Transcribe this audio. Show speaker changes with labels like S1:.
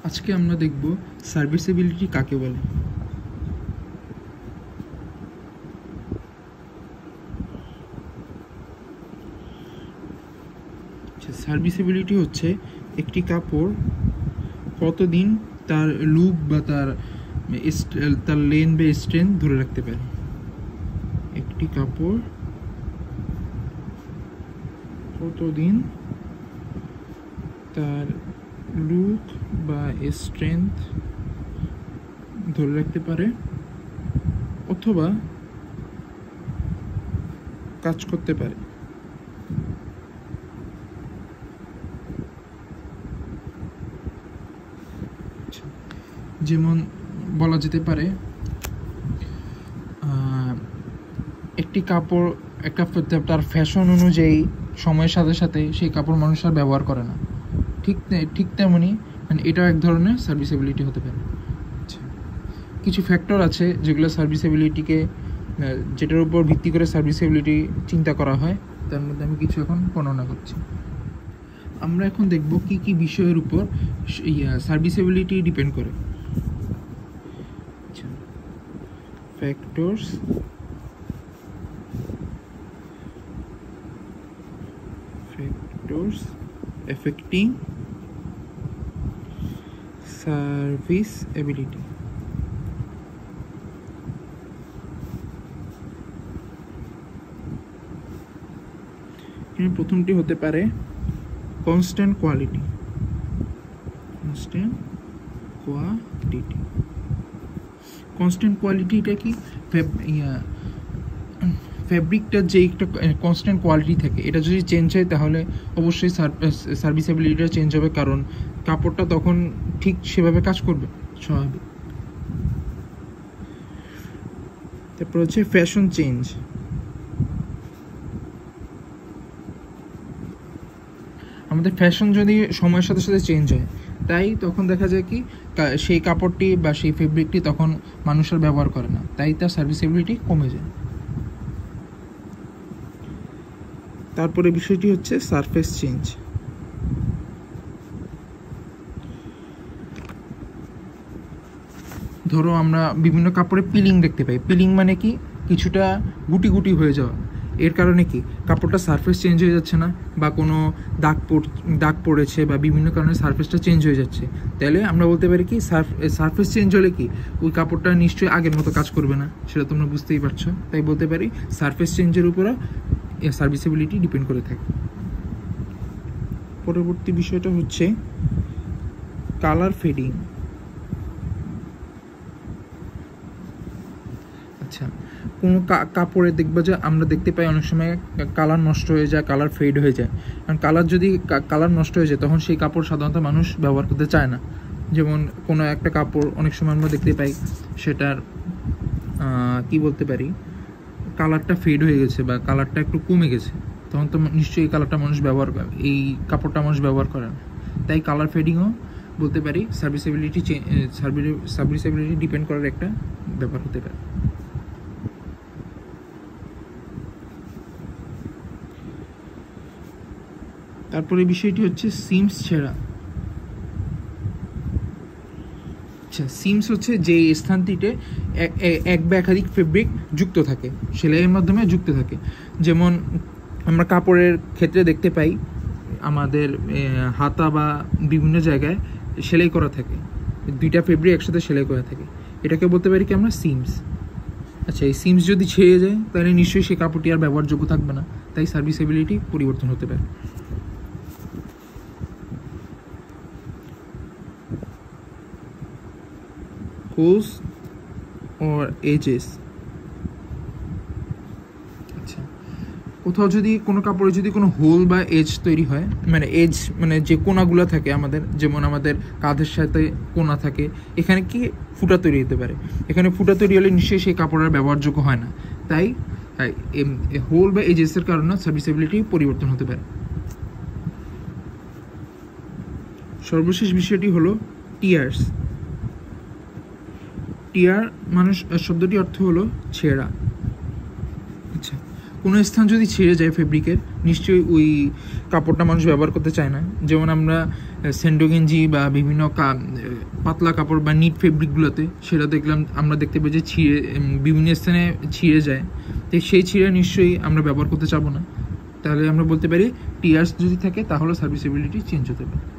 S1: আজকে আমরা দেখব সার্ভিসেবিলিটি কাকে বলে। সার্ভিসেবিলিটি হচ্ছে একটি কাপড় কতদিন তার লুক বা তার লেন বা স্ট্রেংথ ধরে রাখতে পারে। একটি কাপড় কতদিন তার লুক বা স্ট্রেংথ ধরে রাখতে পারে অথবা কাজ করতে পারে। যেমন বলা যেতে পারে একটি কাপড় তার ফ্যাশন অনুযায়ী সময়ের সাথে সাথে সেই কাপড় মানুষ আর ব্যবহার করে না, ঠিক তেমনই মানে এটাও এক ধরনের সার্ভিসেবিলিটি হতে পারে। আচ্ছা, কিছু ফ্যাক্টর আছে যেগুলো সার্ভিসেবিলিটিকে যেটার উপর ভিত্তি করে সার্ভিসেবিলিটি চিন্তা করা হয়, তার মধ্যে আমি কিছু এখন বর্ণনা করছি। আমরা এখন দেখব কি কি বিষয়ের উপর সার্ভিসেবিলিটি ডিপেন্ড করে। Factors affecting serviceability। প্রথমটি হতে পারে কনস্ট্যান্ট কোয়ালিটি। কনস্ট্যান্ট কোয়ালিটিটা কি? ফ্যাব্রিকটা যে একটা কনস্ট্যান্ট কোয়ালিটি থাকে, এটা যদি চেঞ্জ হয় তাহলে অবশ্যই সার্ভিসেবিলিটিটা চেঞ্জ হবে, কারণ কাপড়টা তখন ঠিক সেভাবে কাজ করবে স্বাভাবিক। তারপর হচ্ছে ফ্যাশন চেঞ্জ। আমাদের ফ্যাশন যদি সময়ের সাথে সাথে চেঞ্জ হয়, তাই তখন দেখা যায় কি সেই কাপড়টি বা সেই ফেব্রিকটি তখন মানুষের ব্যবহার করে না, তাই তার সার্ভিসেবিলিটি কমে যায়। তারপরে বিষয়টি হচ্ছে সারফেস চেঞ্জ। ধরো আমরা বিভিন্ন কাপড়ে পিলিং দেখতে পাই। পিলিং মানে কি? কিছুটা গুটি গুটি হয়ে যাওয়া। এর কারণে কি কাপড়টা সারফেস চেঞ্জ হয়ে যাচ্ছে না, বা কোনো দাগ পড়েছে বা বিভিন্ন কারণে সারফেসটা চেঞ্জ হয়ে যাচ্ছে। তাহলে আমরা বলতে পারি কি সারফেস চেঞ্জ হলে কি ওই কাপড়টা নিশ্চয়ই আগের মতো কাজ করবে না, সেটা তোমরা বুঝতেই পারছো। তাই বলতে পারি সারফেস চেঞ্জের উপরে সার্ভিসেবিলিটি ডিপেন্ড করে থাকে। পরবর্তী বিষয়টা হচ্ছে কালার ফেডিং। আচ্ছা, কোনো কাপড়ে দেখবা যে আমরা দেখতে পাই অনেক সময় কালার নষ্ট হয়ে যায়, কালার ফেড হয়ে যায়। কারণ কালার নষ্ট হয়ে যায় তখন সেই কাপড় সাধারণত মানুষ ব্যবহার করতে চায় না। যেমন কোনো একটা কাপড় অনেক সময় আমরা দেখতে পাই সেটার কি বলতে পারি কালারটা ফেড হয়ে গেছে বা কালারটা একটু কমে গেছে, তখন তো নিশ্চয়ই এই কালারটা মানুষ ব্যবহার করে, এই কাপড়টা মানুষ ব্যবহার করে না। তাই কালার ফেডিংও বলতে পারি সার্ভিসেবিলিটি ডিপেন্ড করার একটা ব্যাপার হতে পারে। তারপরে বিষয়টি হচ্ছে সিমস ছেঁড়া। আচ্ছা, সিমস হচ্ছে যে স্থানটিতে এক বা একাধিক ফেব্রিক যুক্ত থাকে, সেলাইয়ের মাধ্যমে যুক্ত থাকে। যেমন আমরা কাপড়ের ক্ষেত্রে দেখতে পাই আমাদের হাতা বা বিভিন্ন জায়গায় সেলাই করা থাকে, দুইটা ফেব্রিক একসাথে সেলাই করা থাকে, এটাকে বলতে পারি কি আমরা সিমস। আচ্ছা, এই সিমস যদি ছেড়ে যায় তাহলে নিশ্চয়ই সেই কাপড়টি আর ব্যবহারযোগ্য থাকবে না, তাই সার্ভিসেবিলিটি পরিবর্তন হতে পারে। Holes or edges. আচ্ছা, কোথাও যদি কোনো কাপড়ে যদি কোনো হোল বা এজ তৈরি হয়, মানে এজ মানে যে কোনাগুলো থাকে আমাদের, যেমন আমাদের কাঁধের সাথে কোনা থাকে, এখানে কি ফুটা তৈরি হতে পারে। এখানে ফুটা তৈরি হলে নিশ্চয়ই সেই কাপড়ের ব্যবহারযোগ্য হয় না, তাই হোল বা এজেসের কারণে সার্ভিসেবিলিটি পরিবর্তন হতে পারে। সর্বশেষ বিষয়টি হলো টিয়ার্স। শব্দটি অর্থ হলো ছেঁড়া। আচ্ছা, কোনো স্থান যদি ছেড়ে যায় ফেব্রিকের, নিশ্চয়ই ওই কাপড়টা মানুষ ব্যবহার করতে চায় না। যেমন আমরা সেন্ডো গেঞ্জি বা বিভিন্ন পাতলা কাপড় বা নিট ফেব্রিকগুলোতে, সেটা আমরা দেখতে পাই যে বিভিন্ন স্থানে ছিঁড়ে যায়। তো সেই ছিঁড়ে নিশ্চয়ই আমরা ব্যবহার করতে চাবো না। তাহলে আমরা বলতে পারি টিয়ার্স যদি থাকে তাহলে সার্ভিসেবিলিটি চেঞ্জ হতে পারে।